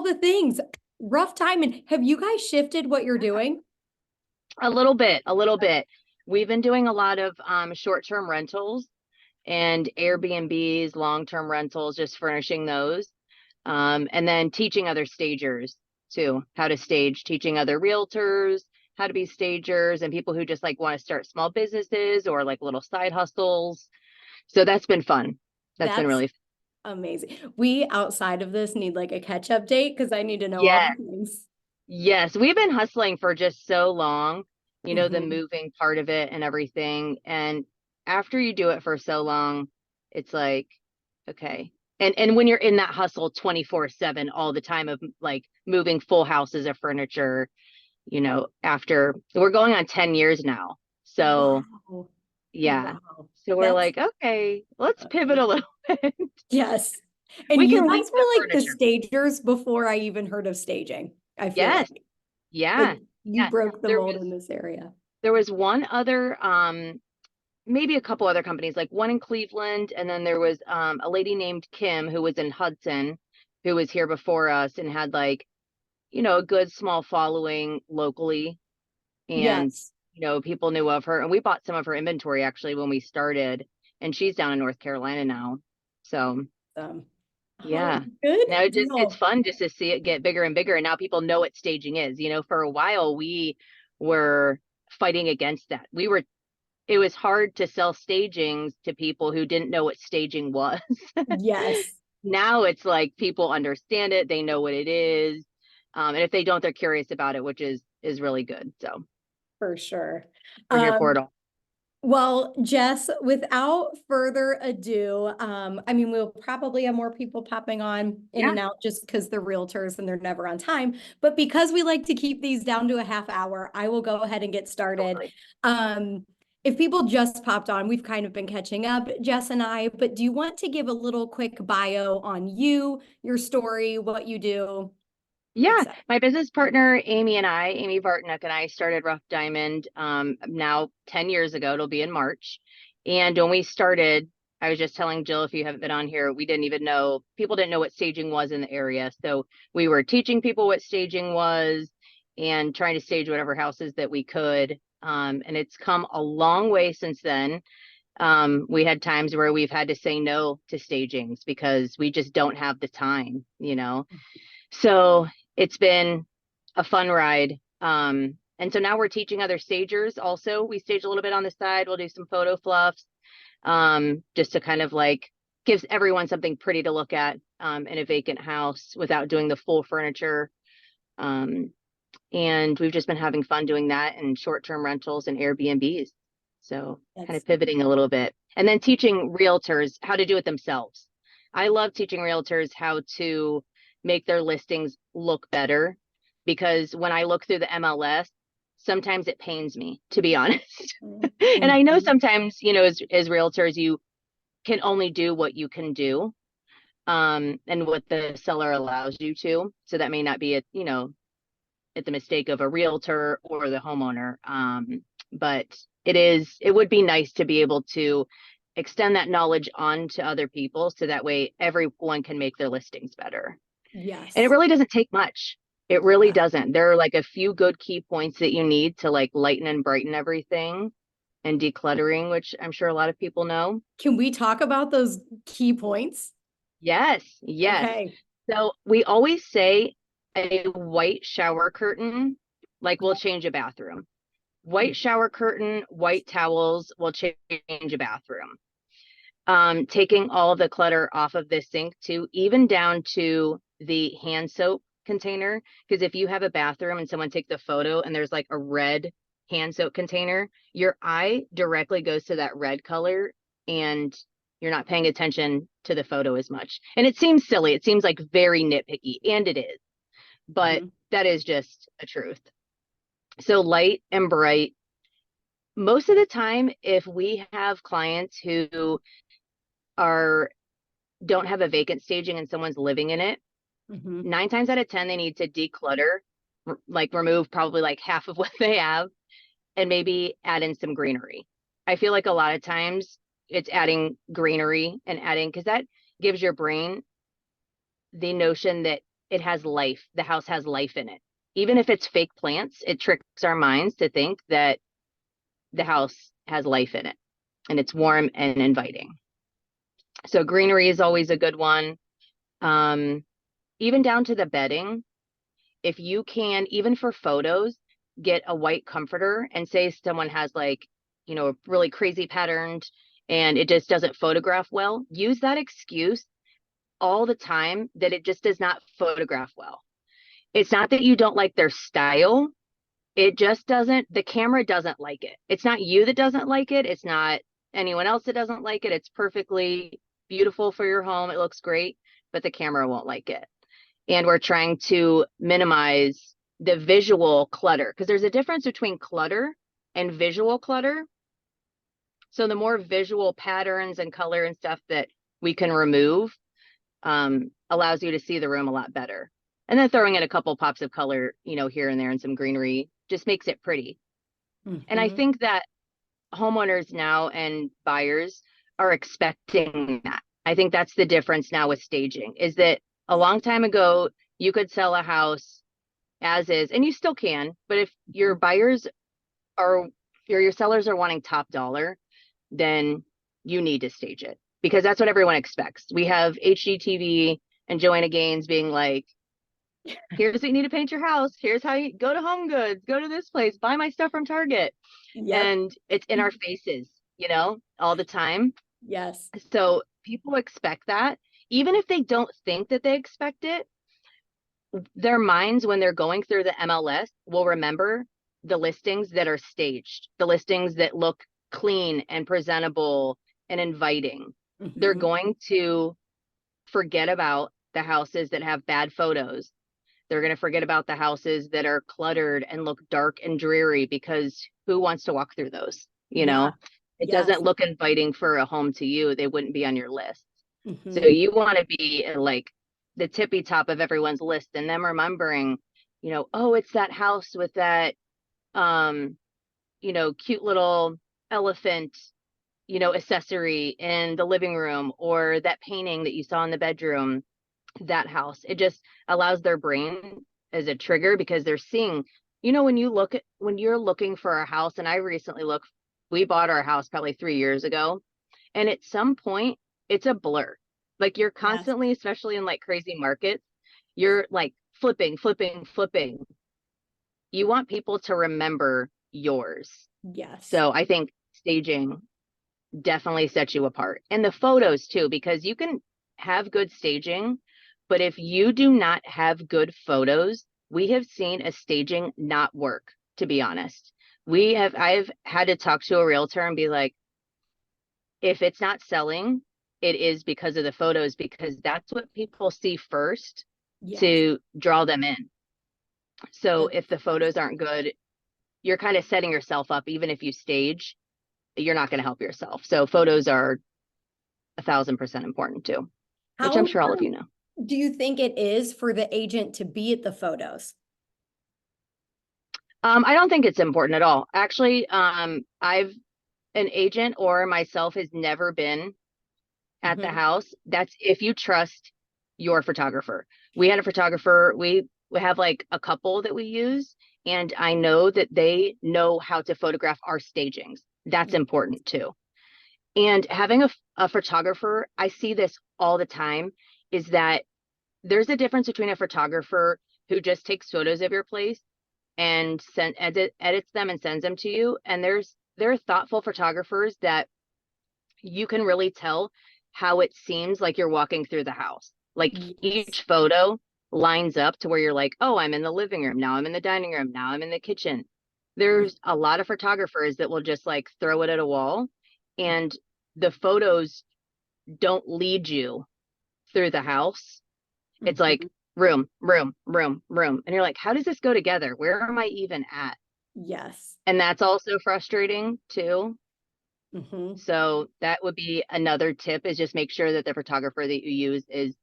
the things. Rough timing. Have you guys shifted what you're doing? A little bit, a little bit. We've been doing a lot of short-term rentals and Airbnbs, long-term rentals, just furnishing those. And then teaching other stagers too, how to stage, teaching other realtors how to be stagers and people who just like want to start small businesses or like little side hustles. So that's been fun. That's been That's really fun. amazing. We outside of this need like a catch-up date because I need to know all Yeah. the things. Yes. We've been hustling for just so long, the Mhm. moving part of it and everything. And after you do it for so long, it's like, okay. And when you're in that hustle 24/7 all the time of like moving full houses of furniture, after we're going on 10 years now. So Wow. yeah. Wow. So we're That's like, okay, let's pivot a little bit. yes. And We you can leave guys the were like the furniture. stagers before I even heard of staging. I feel Yes. like Yeah. you Yeah. broke the There mold was in this area. there was one other maybe a couple other companies, like one in Cleveland, and then there was a lady named Kim who was in Hudson, who was here before us and had like, a good small following locally. And, Yes. people knew of her. And we bought some of her inventory actually when we started, and she's down in North Carolina now. So Um, oh, yeah. good Now it's deal. fun just to see it get bigger and bigger. And now people know what staging is. For a while we were fighting against that. It was hard to sell stagings to people who didn't know what staging was. Yes, Now it's like people understand it, they know what it is. And if they don't, they're curious about it, which is really good. So for sure. we're here for it Um, all. well, Jess, without further ado, I mean, we'll probably have more people popping on in Yeah, and out just because they're realtors and they're never on time. But because we like to keep these down to a half hour, I will go ahead and get started. totally. Um, if people just popped on, we've kind of been catching up, Jess and I, but do you want to give a little quick bio on you, your story, what you do, Yeah, etc.? my business partner, Amy Vartnick, and I started Rough Diamond now 10 years ago. It'll be in March. And when we started, I was just telling Jill, if you haven't been on here, we didn't even know, people didn't know what staging was in the area. So we were teaching people what staging was and trying to stage whatever houses that we could. And it's come a long way since then. We had times where we've had to say no to stagings because we just don't have the time. So it's been a fun ride. And so now we're teaching other stagers also. We stage a little bit on the side. We'll do some photo fluffs, just to kind of like gives everyone something pretty to look at in a vacant house without doing the full furniture. Um, and we've just been having fun doing that and short-term rentals and Airbnbs. So kind That's of pivoting a little bit. And then teaching realtors how to do it themselves. I love teaching realtors how to make their listings look better because when I look through the MLS, sometimes it pains me, to be honest. And I know Mhm. sometimes, as realtors, you can only do what you can do, and what the seller allows you to. So that may not be at the mistake of a realtor or the homeowner. But it would be nice to be able to extend that knowledge on to other people so that way everyone can make their listings better. And it Yes. really doesn't take much. It really Yeah. doesn't. There are like a few good key points that you need to like lighten and brighten everything and decluttering, which I'm sure a lot of people know. Can we talk about those key points? Yes, yes. Okay. So we always say a white shower curtain, like will change a bathroom. White shower curtain, white towels will change a bathroom. Taking all of the clutter off of this sink too, even down to the hand soap container. Because if you have a bathroom and someone takes a photo and there's like a red hand soap container, your eye directly goes to that red color and you're not paying attention to the photo as much. And it seems silly. It seems like very nitpicky, and it is, but Mhm. that is just a truth. So light and bright. Most of the time, if we have clients who are don't have a vacant staging and someone's living in it, Mhm. 9 times out of 10, they need to declutter, like remove probably like half of what they have and maybe add in some greenery. I feel like a lot of times it's adding greenery and adding, because that gives your brain the notion that it has life. The house has life in it. Even if it's fake plants, it tricks our minds to think that the house has life in it and it's warm and inviting. So greenery is always a good one. Even down to the bedding. If you can, even for photos, get a white comforter and say someone has like, really crazy patterned and it just doesn't photograph well, use that excuse all the time that it just does not photograph well. It's not that you don't like their style. It just doesn't, the camera doesn't like it. It's not you that doesn't like it. It's not anyone else that doesn't like it. It's perfectly beautiful for your home. It looks great, but the camera won't like it. And we're trying to minimize the visual clutter because there's a difference between clutter and visual clutter. So the more visual patterns and color and stuff that we can remove allows you to see the room a lot better. And then throwing in a couple pops of color, here and there and some greenery just makes it pretty. And I think that homeowners now and buyers are expecting that. I think that's the difference now with staging is that a long time ago, you could sell a house as is, and you still can, but if your buyers are, your sellers are wanting top dollar, then you need to stage it because that's what everyone expects. We have HGTV and Joanna Gaines being like, here's what you need to paint your house. Here's how you go to Home Goods, go to this place, buy my stuff from Target. Yep. And it's in our faces, all the time. Yes. So people expect that. Even if they don't think that they expect it, their minds, when they're going through the MLS, will remember the listings that are staged, the listings that look clean and presentable and inviting. They're going to forget about the houses that have bad photos. They're going to forget about the houses that are cluttered and look dark and dreary because who wants to walk through those? It doesn't look inviting for a home to you. They wouldn't be on your list. So you want to be like the tippy top of everyone's list and them remembering, oh, it's that house with that, cute little elephant, accessory in the living room or that painting that you saw in the bedroom, that house. It just allows their brain as a trigger because they're seeing, when you're looking for a house, and I recently we bought our house probably 3 years ago. And at some point, it's a blur. Like you're constantly, especially in like crazy markets, you're like flipping. You want people to remember yours. Yes. So I think staging definitely sets you apart. And the photos too, because you can have good staging, but if you do not have good photos, we have seen a staging not work, to be honest. I've had to talk to a realtor and be like, if it's not selling, it is because of the photos, because that's what people see first to draw them in. So if the photos aren't good, you're kind of setting yourself up. Even if you stage, you're not going to help yourself. So photos are 1,000% important too, which I'm sure all of you know. Do you think it is for the agent to be at the photos? I don't think it's important at all. Actually, an agent or myself has never been at the house. That's if you trust your photographer. We had a photographer, we have like a couple that we use, and I know that they know how to photograph our stagings. That's important too. And having a photographer, I see this all the time, is that there's a difference between a photographer who just takes photos of your place and edits them and sends them to you. And there are thoughtful photographers that you can really tell how it seems like you're walking through the house. Like each photo lines up to where you're like, oh, I'm in the living room. Now I'm in the dining room. Now I'm in the kitchen. There's a lot of photographers that will just like throw it at a wall, and the photos don't lead you through the house. It's like room. And you're like, how does this go together? Where am I even at? Yes. And that's also frustrating too. So that would be another tip, is just make sure that the photographer that you use is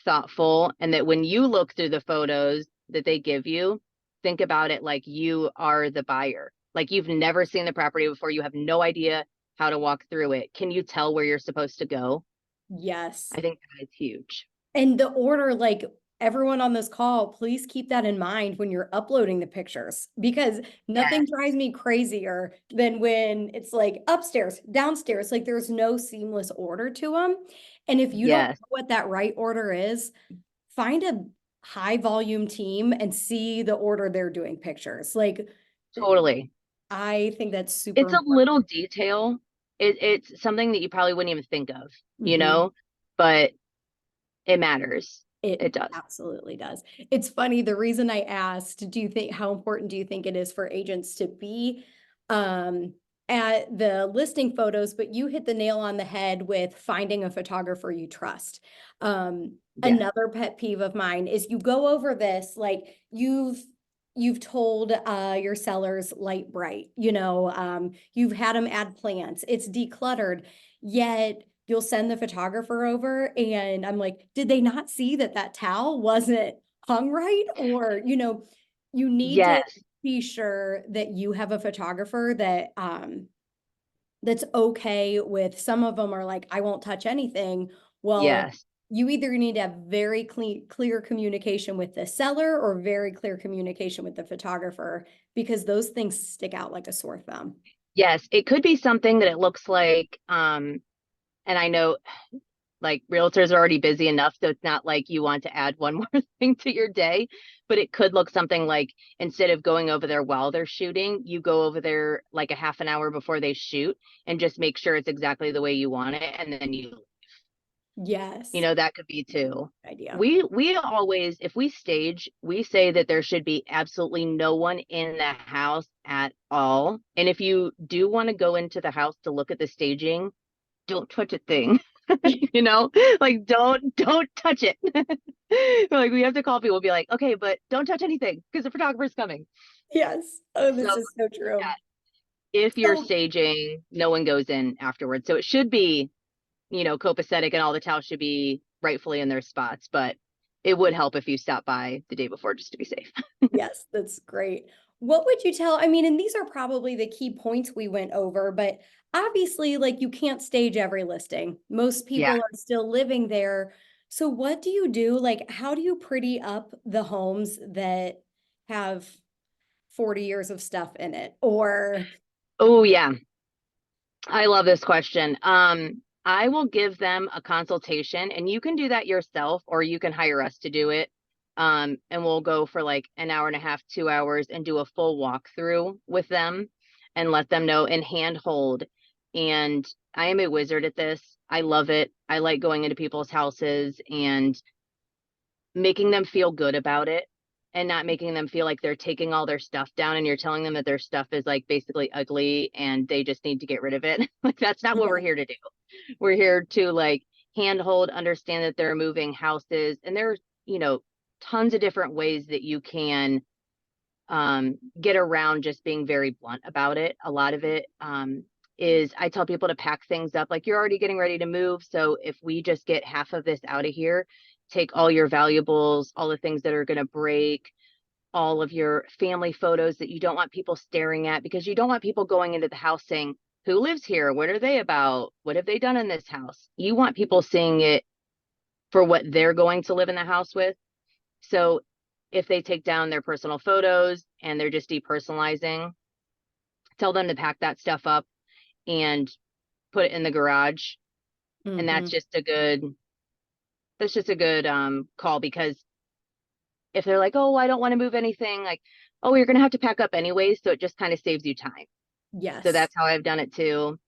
thoughtful, and that when you look through the photos that they give you, think about it like you are the buyer. Like you've never seen the property before. You have no idea how to walk through it. Can you tell where you're supposed to go? Yes. I think that is huge. And the order, like everyone on this call, please keep that in mind when you're uploading the pictures, because nothing Yes. drives me crazier than when it's like upstairs, downstairs, like there's no seamless order to them. And if you don't know Yes, what that right order is, find a high volume team and see the order they're doing pictures. Like, totally. I think that's super It's a important. little detail. It's something that you probably wouldn't even think of, Mhm. but it matters. It It does. absolutely does. It's funny, the reason I asked, do you think, how important do you think it is for agents to be um, at the listing photos, but you hit the nail on the head with finding a photographer you trust. Yeah. Another pet peeve of mine is you go over this, like you've told your sellers light bright, you've had them add plants, it's decluttered, yet you'll send the photographer over and I'm like, did they not see that that towel wasn't hung right? Or, you need to Yes. be sure that you have a photographer that that's okay with. Some of them are like, I won't touch anything. Well, Yes. you either need to have very clear communication with the seller or very clear communication with the photographer, because those things stick out like a sore thumb. Yes. It could be something that it looks like, and I know like realtors are already busy enough, so it's not like you want to add one more thing to your day, but it could look something like instead of going over there while they're shooting, you go over there like a half an hour before they shoot and just make sure it's exactly the way you want it. And then Yes, that could be too. idea. We always, if we stage, we say that there should be absolutely no one in the house at all. And if you do want to go into the house to look at the staging, don't touch a thing. you know like don't touch it. Like we have to call people, be like, okay, but don't touch anything because the photographer's coming. Yes. Oh, So this is so true. yeah, if you're So staging, no one goes in afterwards, so it should be copacetic and all the towels should be rightfully in their spots, but it would help if you stop by the day before just to be safe. yes, that's great. What would you tell? I mean, and these are probably the key points we went over, but obviously, like you can't stage every listing. Most Yeah. people are still living there. So what do you do? Like, how do you pretty up the homes that have 40 years of stuff in it? Or, Oh yeah, I love this question. I will give them a consultation, and you can do that yourself or you can hire us to do it. And we'll go for like an hour and a half, 2 hours, and do a full walkthrough with them and let them know and handhold. And I am a wizard at this. I love it. I like going into people's houses and making them feel good about it and not making them feel like they're taking all their stuff down and you're telling them that their stuff is like basically ugly and they just need to get rid of it. Like that's not what yeah, we're here to do. We're here to like handhold, understand that they're moving houses, and there's, tons of different ways that you can get around just being very blunt about it. A lot of it is I tell people to pack things up like you're already getting ready to move. So if we just get half of this out of here, take all your valuables, all the things that are going to break, all of your family photos that you don't want people staring at, because you don't want people going into the house saying, who lives here? What are they about? What have they done in this house? You want people seeing it for what they're going to live in the house with. So if they take down their personal photos and they're just depersonalizing, tell them to pack that stuff up and put it in the garage. And hmm, that's just a good call, because if they're like, oh, I don't want to move anything, like, oh, you're gonna have to pack up anyways, so it just kind of saves you time. So yes. that's how I've done it too.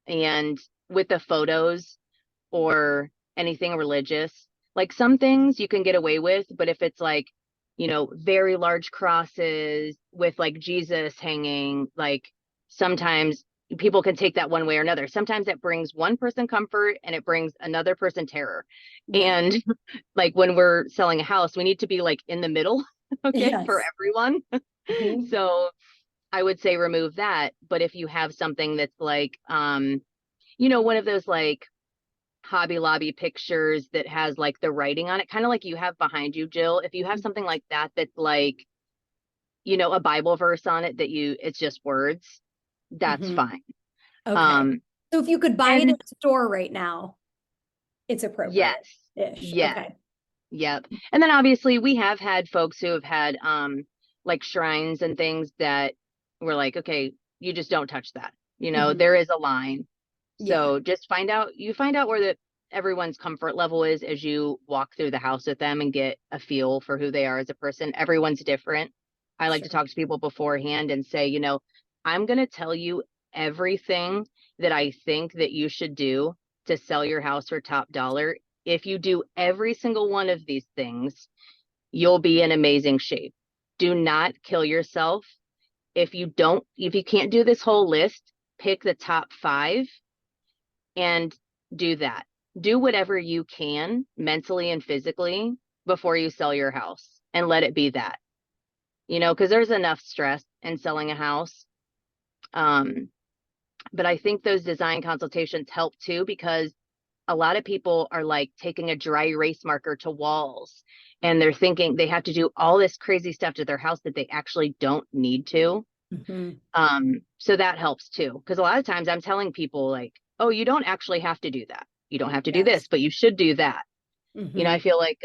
And with the photos or anything religious, like some things you can get away with, but if it's like, very large crosses with like Jesus hanging, like sometimes people can take that one way or another. Sometimes it brings one person comfort and it brings another person terror. Yeah. And like when we're selling a house, we need to be like in the middle, okay, for Yes. everyone. Mhm. So I would say remove that. But if you have something that's like, one of those like Hobby Lobby pictures that has like the writing on it, kind of like you have behind you, Jill. If you have something like that, that's like, a Bible verse on it that it's just words, that's Mhm. fine. Okay. Um, So if you could buy it in and a store right now, it's yes, appropriate-ish. yes. Okay. Yep. And then obviously we have had folks who have had like shrines and things that we're like, okay, you just don't touch that. You know, Mhm. there is a line. Yeah, So just find out where everyone's comfort level is as you walk through the house with them and get a feel for who they are as a person. Everyone's different. I like to sure. talk to people beforehand and say, you know, I'm going to tell you everything that I think that you should do to sell your house for top dollar. If you do every single one of these things, you'll be in amazing shape. Do not kill yourself. If you can't do this whole list, pick the top 5 and do that. Do whatever you can mentally and physically before you sell your house and let it be that, you know, because there's enough stress in selling a house. Um, but I think those design consultations help too, because a lot of people are like taking a dry erase marker to walls and they're thinking they have to do all this crazy stuff to their house that they actually don't need to. Mhm. So that helps too. Because a lot of times I'm telling people like, oh, you don't actually have to do that. You don't have to do Yes. this, but you should do that. You know, I Mhm. feel like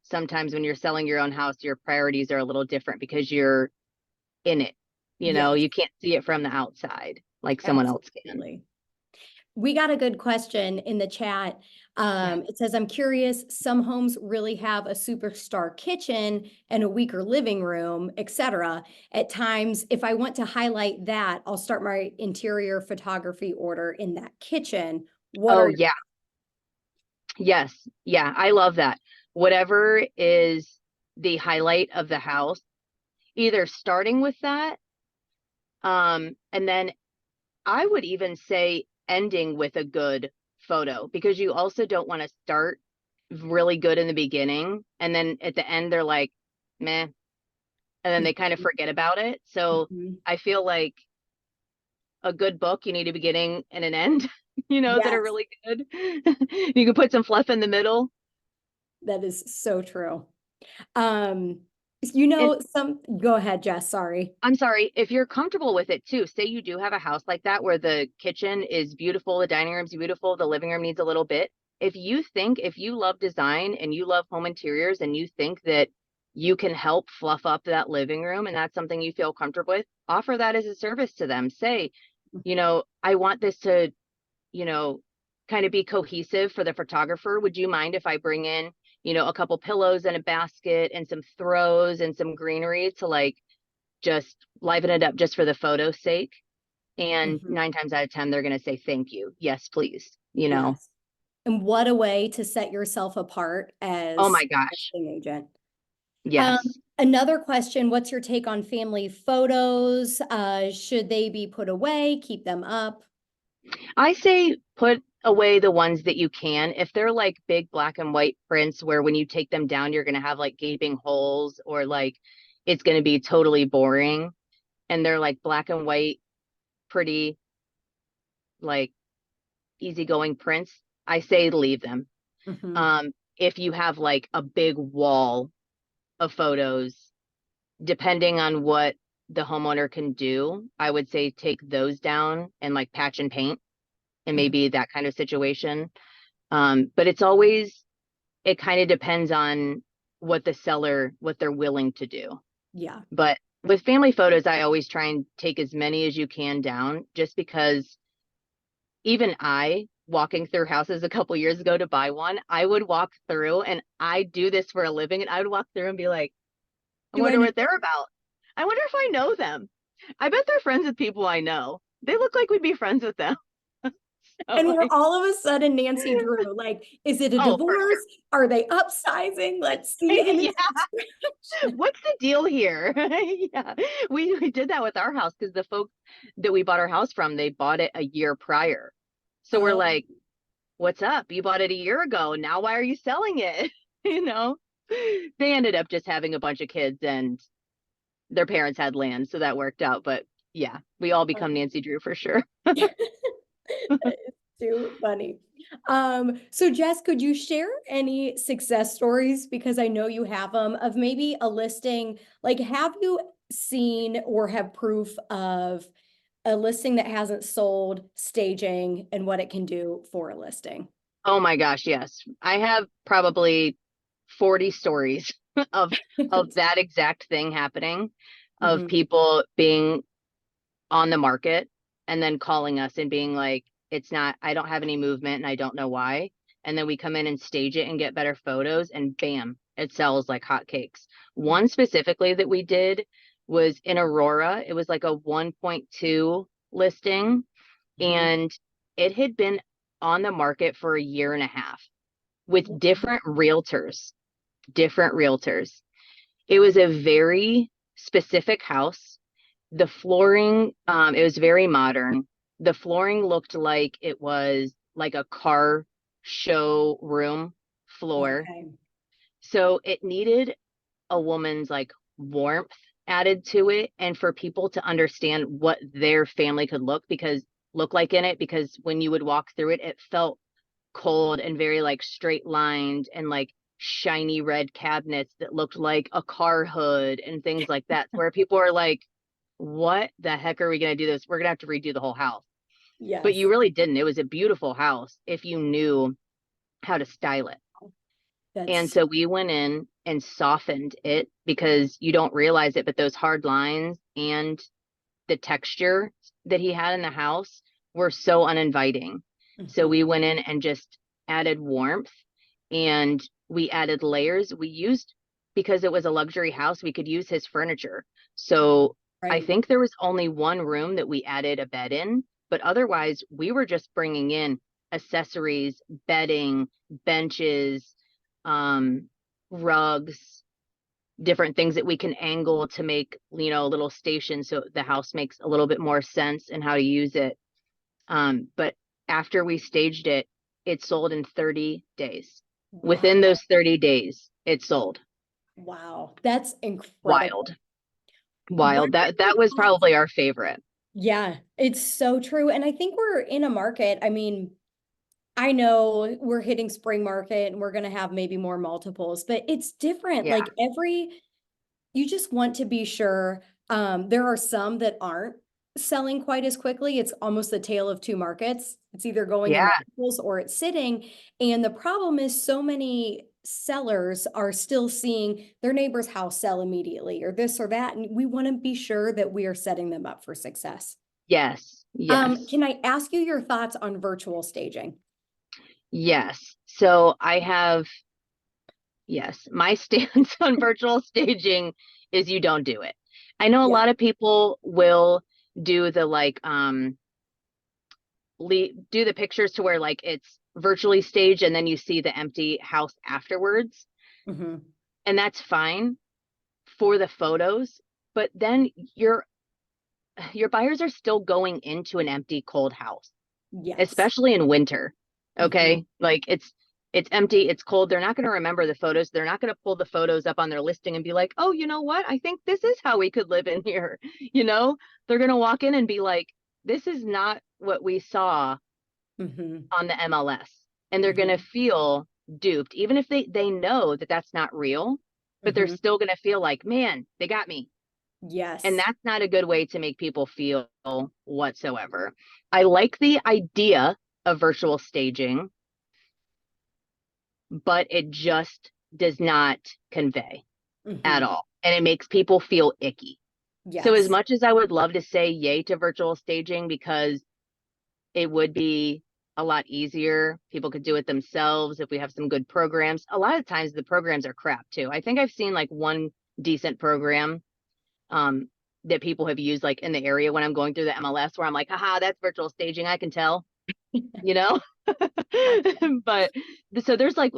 sometimes when you're selling your own house, your priorities are a little different because you're in it. You know, Yes, you can't see it from the outside like someone else can. absolutely. We got a good question in the chat. Yeah. It says, I'm curious, some homes really have a superstar kitchen and a weaker living room, etc. At times, if I want to highlight that, I'll start my interior photography order in that kitchen. What Oh, are yeah. Yes. Yeah. I love that. Whatever is the highlight of the house, either starting with that, and then I would even say ending with a good photo because you also don't want to start really good in the beginning and then at the end they're like, meh, and then they kind of Mhm. forget about it. So Mhm. I feel like a good book, you need a beginning and an end, you know, that are Yes, really good. You can put some fluff in the middle. that is so true. Um, And go ahead, Jess, sorry. I'm sorry, if you're comfortable with it too, say you do have a house like that where the kitchen is beautiful, the dining room's beautiful, the living room needs a little bit. If you love design and you love home interiors and you think that you can help fluff up that living room and that's something you feel comfortable with, offer that as a service to them. Say, you know, I want this to, you know, kind of be cohesive for the photographer. Would you mind if I bring in, you know, a couple pillows and a basket and some throws and some greenery to like just liven it up just for the photo's sake? And Mhm. 9 times out of 10, they're going to say, thank you. Yes, please. You know, Yes. And what a way to set yourself apart oh as my a gosh. listing agent. Yes. Another question, what's your take on family photos? Should they be put away, keep them up? I say put away the ones that you can. If they're like big black and white prints where when you take them down, you're going to have like gaping holes or like it's going to be totally boring and they're like black and white, pretty, like easygoing prints, I say leave them. Mhm. If you have like a big wall of photos, depending on what the homeowner can do, I would say take those down and like patch and paint and Mhm. maybe that kind of situation. But it kind of depends on what they're willing to do. Yeah. But with family photos, I always try and take as many as you can down just because even I, walking through houses a couple years ago to buy one, I would walk through and I do this for a living and I would walk through and be like, I Do I wonder know? what they're about. I wonder if I know them. I bet they're friends with people I know. They look like we'd be friends with them. So And we're like, all of a sudden Nancy Drew. Like, is it a oh, for divorce? Are they upsizing? Let's see. sure. And Yeah. it's What's the deal here? Yeah. We did that with our house because the folks that we bought our house from, they bought it a year prior. So we're oh, like, what's up? You bought it a year ago. Now why are you selling it? You know, they ended up just having a bunch of kids and their parents had land, so that worked out. But yeah, we all become Nancy Drew for sure. it's too funny. So Jess, could you share any success stories? Because I know you have them of maybe a listing, like have you seen or have proof of a listing that hasn't sold, staging, and what it can do for a listing? Oh my gosh, yes. I have probably 40 stories of that exact thing happening, of Mhm. people being on the market and then calling us and being like, it's not, I don't have any movement and I don't know why. And then we come in and stage it and get better photos, and bam, it sells like hotcakes. One specifically that we did was in Aurora. It was like a 1.2 listing, Mhm. and it had been on the market for a year and a half with different realtors, different realtors. It was a very specific house. The flooring, it was very modern. The flooring looked like it was like a car showroom floor. Okay. So it needed a woman's like warmth added to it, and for people to understand what their family could look like in it, because when you would walk through it, it felt cold and very like straight lined and like shiny red cabinets that looked like a car hood and things like that, where people are like, what the heck are we going to do this? We're going to have to redo the whole house. But you Yes. really didn't. It was a beautiful house if you knew how to style it. And That's so we went in and softened it, because you don't realize it, but those hard lines and the texture that he had in the house were so uninviting. So Mhm. we went in and just added warmth, and we added layers. We used, because it was a luxury house, we could use his furniture. So I Right. think there was only one room that we added a bed in, but otherwise we were just bringing in accessories, bedding, benches, um, rugs, different things that we can angle to make, a little station so the house makes a little bit more sense and how to use it. But after we staged it, it sold in 30 days. Within Wow. those 30 days, it sold. Wow. That's incredible. Wild. Where Wild. did That you was have probably our favorite. Yeah, it's so true. And I think we're in a market. I mean, I know we're hitting spring market and we're going to have maybe more multiples, but it's different. Yeah. Like you just want to be sure. There are some that aren't selling quite as quickly. It's almost the tale of two markets. It's either going in Yeah. multiples or it's sitting. And the problem is so many sellers are still seeing their neighbor's house sell immediately or this or that. And we want to be sure that we are setting them up for success. Yes. Yes. Can I ask you your thoughts on virtual staging? Yes. So I have, yes, my stance on virtual staging is you don't do it. I know a Yeah. lot of people will do the like do the pictures to where like it's virtually staged and then you see the empty house afterwards, Hmm. and that's fine for the photos, but then your buyers are still going into an empty cold house, Yes. especially in winter. Hmm. Okay, like it's empty, it's cold, they're not going to remember the photos, they're not going to pull the photos up on their listing and be like, oh, you know what, I think this is how we could live in here. They're going to walk in and be like, this is not what we saw Hmm. on the MLS, and they're going to Hmm. feel duped, even if they know that that's not real, but they're Hmm. still going to feel like, man, they got me. And Yes. that's not a good way to make people feel whatsoever. I like the idea of virtual staging, but it just does not convey at Hmm. all. And it makes people feel icky. So as Yes. much as I would love to say yay to virtual staging, because it would be a lot easier, people could do it themselves if we have some good programs. A lot of times the programs are crap too. I think I've seen like one decent program um, that people have used like in the area when I'm going through the MLS, where I'm like, haha, that's virtual staging. I can tell, you know? Gotcha. But so there's like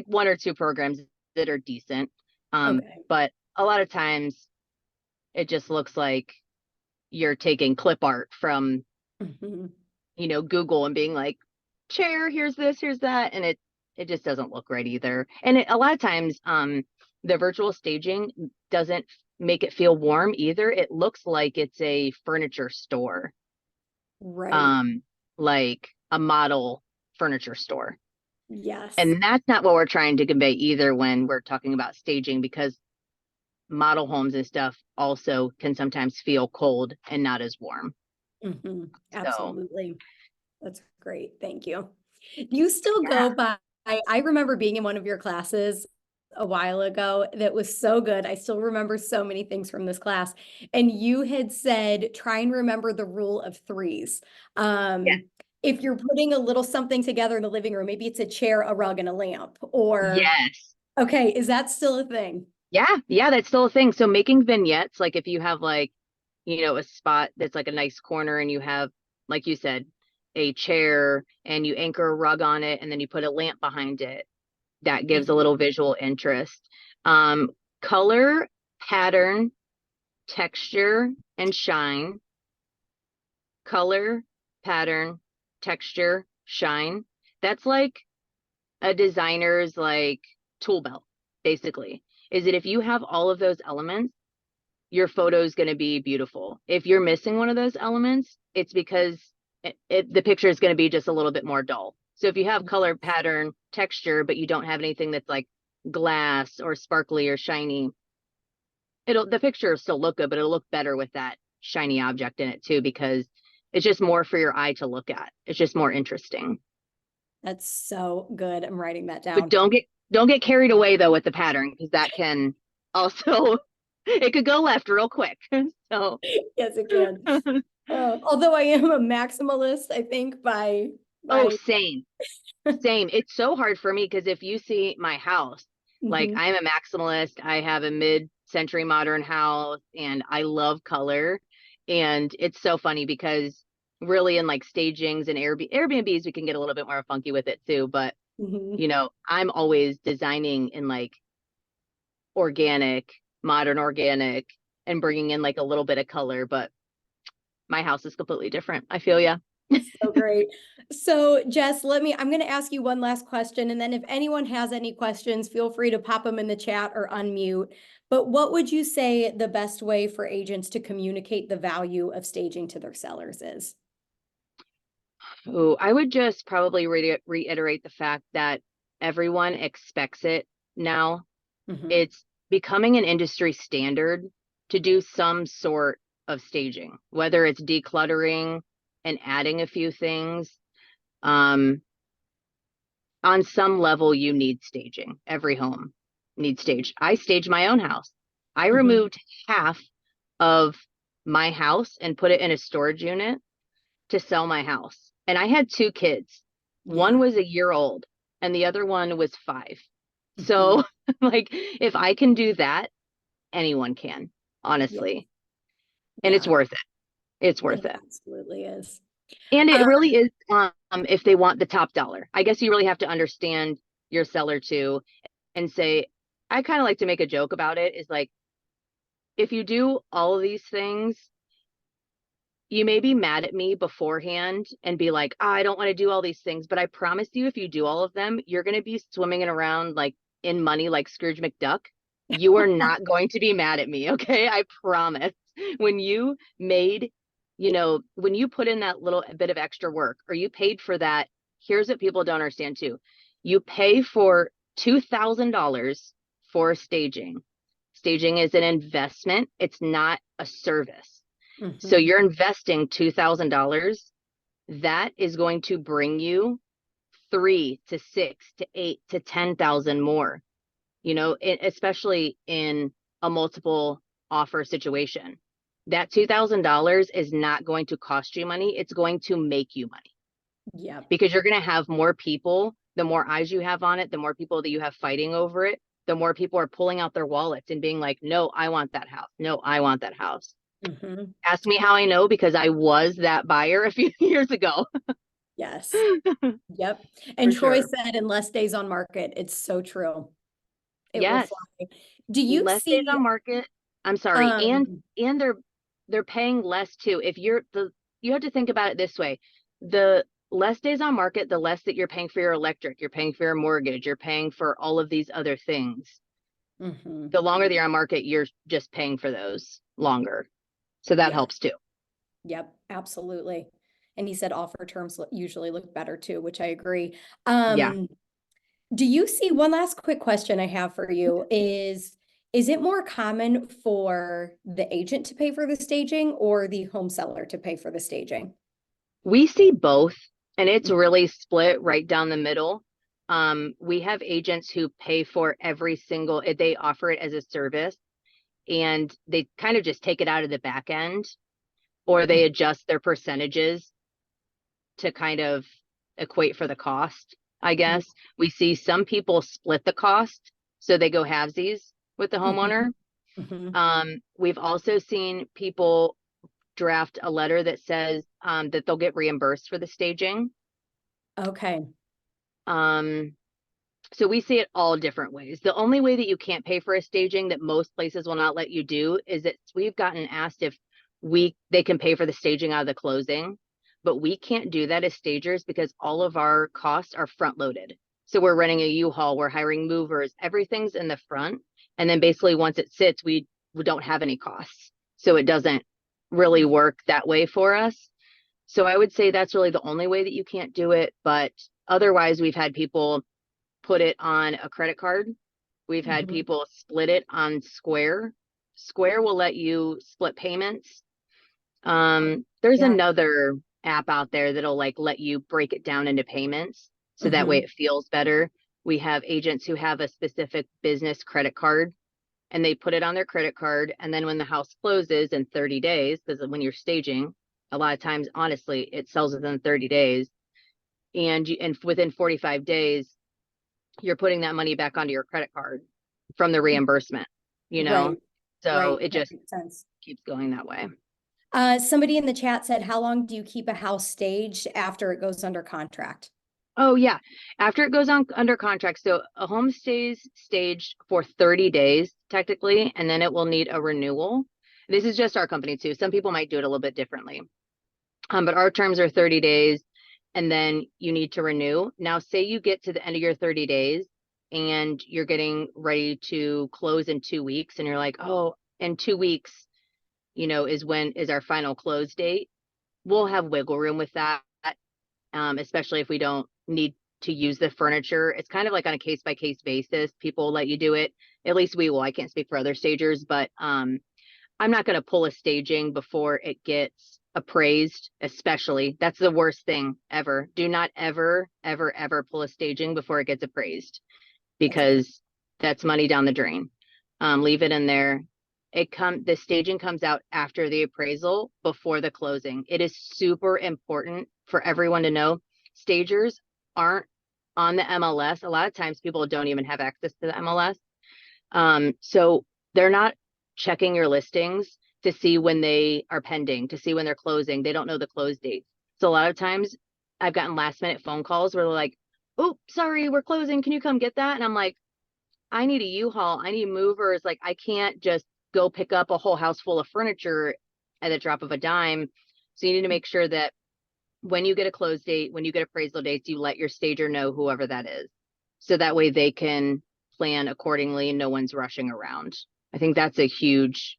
one or two programs that are decent. Okay. But a lot of times it just looks like you're taking clip art from, Hmm. Google and being like, chair, here's this, here's that. And it just doesn't look right either. And a lot of times, the virtual staging doesn't make it feel warm either. It looks like it's a furniture store, Right. um, like a model furniture store. Yes. And that's not what we're trying to convey either when we're talking about staging, because model homes and stuff also can sometimes feel cold and not as warm. Hmm. So, Absolutely. That's great. Thank you. Do you still yeah. go by, I remember being in one of your classes a while ago that was so good. I still remember so many things from this class. And you had said, try and remember the rule of threes. Yeah. If you're putting a little something together in the living room, maybe it's a chair, a rug, and a lamp, or, Yes. okay, is that still a thing? Yeah. Yeah. That's still a thing. So making vignettes, like if you have like, a spot that's like a nice corner and you have, like you said, a chair and you anchor a rug on it and then you put a lamp behind it, that gives a Mhm. little visual interest. Um, Color, pattern, texture, and shine. Color, pattern, texture, shine. That's like a designer's like tool belt, basically. Is that if you have all of those elements, your photo is going to be beautiful. If you're missing one of those elements, it's because the picture is going to be just a little bit more dull. So if you have color, pattern, texture, but you don't have anything that's like glass or sparkly or shiny, the picture will still look good, but it'll look better with that shiny object in it too, because it's just more for your eye to look at. It's just more interesting. That's so good. I'm writing that But down. don't get carried away though with the pattern, because that can also it could go left real quick. So Yes, it can. Although I am a maximalist, I think oh, by same. Same. It's so hard for me because if you see my house, like Mhm. I'm a maximalist, I have a mid-century modern house and I love color. And it's so funny because really in like stagings and Airbnbs, we can get a little bit more funky with it too. But, Mhm. I'm always designing in like organic, modern organic, and bringing in like a little bit of color. But my house is completely different. I feel ya. So great. So Jess, I'm going to ask you one last question. And then if anyone has any questions, feel free to pop them in the chat or unmute. But what would you say the best way for agents to communicate the value of staging to their sellers is? Oh, I would just probably reiterate the fact that everyone expects it now. Mhm. It's becoming an industry standard to do some sort of staging, whether it's decluttering and adding a few things. Um, on some level, you need staging. Every home needs stage. I stage my own house. I Mhm. removed half of my house and put it in a storage unit to sell my house. And I had two kids. One Yeah. was a year old and the other one was 5. Mhm. So, like, if I can do that, anyone can, Yeah. honestly. And it's Yeah. worth it. It's It worth it. absolutely is. And it Um, really is, if they want the top dollar. I guess you really have to understand your seller too and say, I kind of like to make a joke about it is like, if you do all of these things, you may be mad at me beforehand and be like, I don't want to do all these things. But I promise you, if you do all of them, you're going to be swimming around like in money like Scrooge McDuck. You are not going to be mad at me. Okay. I promise. When you made, when you put in that little bit of extra work or you paid for that, here's what people don't understand too. You pay for $2,000 for staging. Staging is an investment, it's not a service. So mhm. you're investing $2,000. That is going to bring you 3 to 6 to 8 to 10,000 more, especially in a multiple offer situation. That $2,000 is not going to cost you money. It's going to make you money Yep. because you're going to have more people. The more eyes you have on it, the more people that you have fighting over it, the more people are pulling out their wallets and being like, no, I want that house. No, I want that house. Mhm. Ask me how I know because I was that buyer a few years ago. Yes. Yep. And For Troy sure. said in less days on market, it's so true. It will Yes. fly. Do you Less days see, on market. I'm sorry. And um, and they're paying less too. If you have to think about it this way. The less days on market, the less that you're paying for your electric, you're paying for your mortgage, you're paying for all of these other things. mhm. The longer they're on market, you're just paying for those longer. So that Yeah, helps too. yep, absolutely. And he said offer terms usually look better too, which I agree. Yeah. Um, do you see, one last quick question I have for you is it more common for the agent to pay for the staging or the home seller to pay for the staging? We see both and it's really split right down the middle. We have agents who pay for every single, they offer it as a service, and they kind of just take it out of the back end, or they adjust their percentages to kind of equate for the cost, I guess. We see some people split the cost, so they go halvesies with the homeowner. We've also seen people draft a letter that says that they'll get reimbursed for the staging. Okay. So we see it all different ways. The only way that you can't pay for a staging that most places will not let you do is that we've gotten asked if they can pay for the staging out of the closing, but we can't do that as stagers because all of our costs are front loaded. So we're renting a U-Haul, we're hiring movers, everything's in the front. And then basically once it sits, we don't have any costs. So it doesn't really work that way for us. So I would say that's really the only way that you can't do it. But otherwise, we've had people put it on a credit card. We've had people split it on Square. Square will let you split payments. There's another app out there that'll like let you break it down into payments so that way it feels better. We have agents who have a specific business credit card and they put it on their credit card. And then when the house closes in 30 days, because when you're staging, a lot of times, honestly, it sells within 30 days. And within 45 days, you're putting that money back onto your credit card from the reimbursement, Right. So it That just makes sense. keeps going that way. Somebody in the chat said, how long do you keep a house staged after it goes under contract? Oh yeah. After it goes on under contract. So a home stays staged for 30 days technically, and then it will need a renewal. This is just our company too. Some people might do it a little bit differently. But our terms are 30 days and then you need to renew. Now, say you get to the end of your 30 days and you're getting ready to close in 2 weeks and you're like, oh, in 2 weeks, is our final close date. We'll have wiggle room with that, especially if we don't need to use the furniture. It's kind of like on a case by case basis. People let you do it. At least we will. I can't speak for other stagers, but I'm not going to pull a staging before it gets appraised, especially. That's the worst thing ever. Do not ever, ever, ever pull a staging before it gets appraised because that's money down the drain. Leave it in there. The staging comes out after the appraisal, before the closing. It is super important for everyone to know. Stagers aren't on the MLS. A lot of times people don't even have access to the MLS. So they're not checking your listings to see when they are pending, to see when they're closing. They don't know the close dates. So a lot of times I've gotten last minute phone calls where they're like, oh, sorry, we're closing. Can you come get that? And I'm like, I need a U-Haul. I need movers. Like, I can't just go pick up a whole house full of furniture at the drop of a dime. So you need to make sure that when you get a close date, when you get appraisal dates, you let your stager know, whoever that is. So that way they can plan accordingly and no one's rushing around. I think that's a huge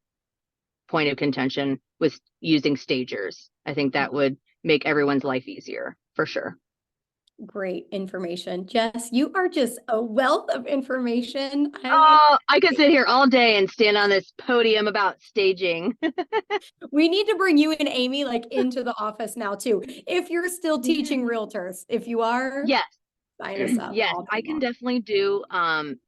point of contention with using stagers. I think that would make everyone's life easier for sure. Great information. Jess, you are just a wealth of information. Oh, I could sit here all day and stand on this podium about staging. We need to bring you and Amy like into the office now too. If you're still teaching realtors, if you are, Yes. sign us up. Yes, I can definitely do an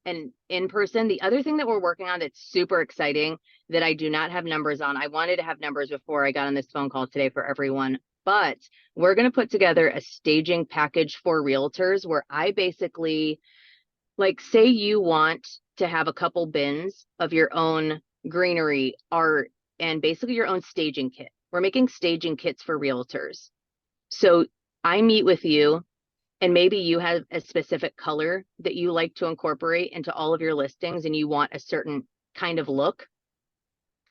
in person. The other thing that we're working on that's super exciting that I do not have numbers on. I wanted to have numbers before I got on this phone call today for everyone, but we're going to put together a staging package for realtors where I basically, like, say you want to have a couple bins of your own greenery, art, and basically your own staging kit. We're making staging kits for realtors. So I meet with you and maybe you have a specific color that you like to incorporate into all of your listings and you want a certain kind of look.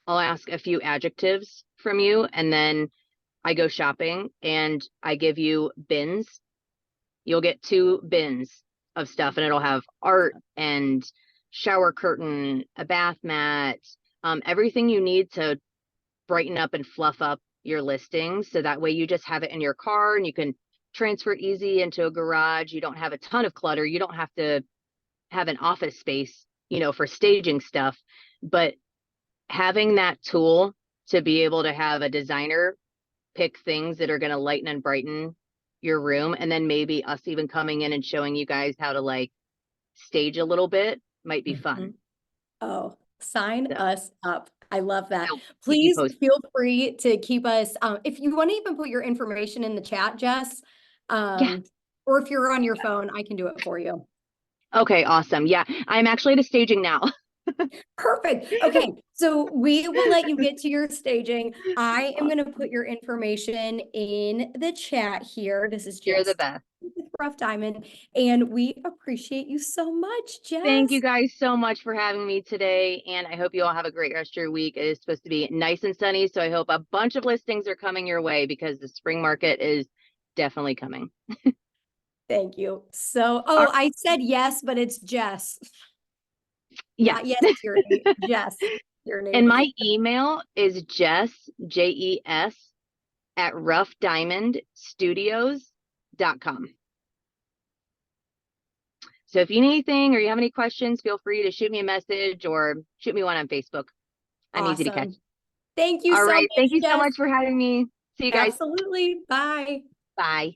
I'll ask a few adjectives from you and then I go shopping and I give you bins. You'll get 2 bins of stuff and it'll have art and shower curtain, a bath mat, everything you need to brighten up and fluff up your listings. So that way you just have it in your car and you can transfer easy into a garage. You don't have a ton of clutter. You don't have to have an office space, for staging stuff. But having that tool to be able to have a designer pick things that are going to lighten and brighten your room, and then maybe us even coming in and showing you guys how to like stage a little bit might be fun. Mhm. Oh, sign So us up. I love that. I'll keep you Please posted. feel free to keep us, if you want to even put your information in the chat, Jess, Yeah. or if you're on your phone, I can do it for you. Okay, awesome. Yeah, I'm actually at a staging now. Perfect. Okay, so we will let you get to your staging. I am going to put your information in the chat here. This is You're the Jess best. with Rough Diamond, and we appreciate you so much, Thank Jess. you guys so much for having me today. And I hope you all have a great rest of your week. It is supposed to be nice and sunny. So I hope a bunch of listings are coming your way because the spring market is definitely coming. Thank you. So, All I said yes, but it's Jess. Yes. Not yes, it's your name. Jess, your name. And my email is Jess, Jes, at roughdiamondstudios.com. So if you need anything or you have any questions, feel free to shoot me a message or shoot me one on Facebook. I'm easy to catch. Awesome. Thank you All so right. much, Thank you so Jess. much for having me. See you guys. Absolutely. Bye. Bye.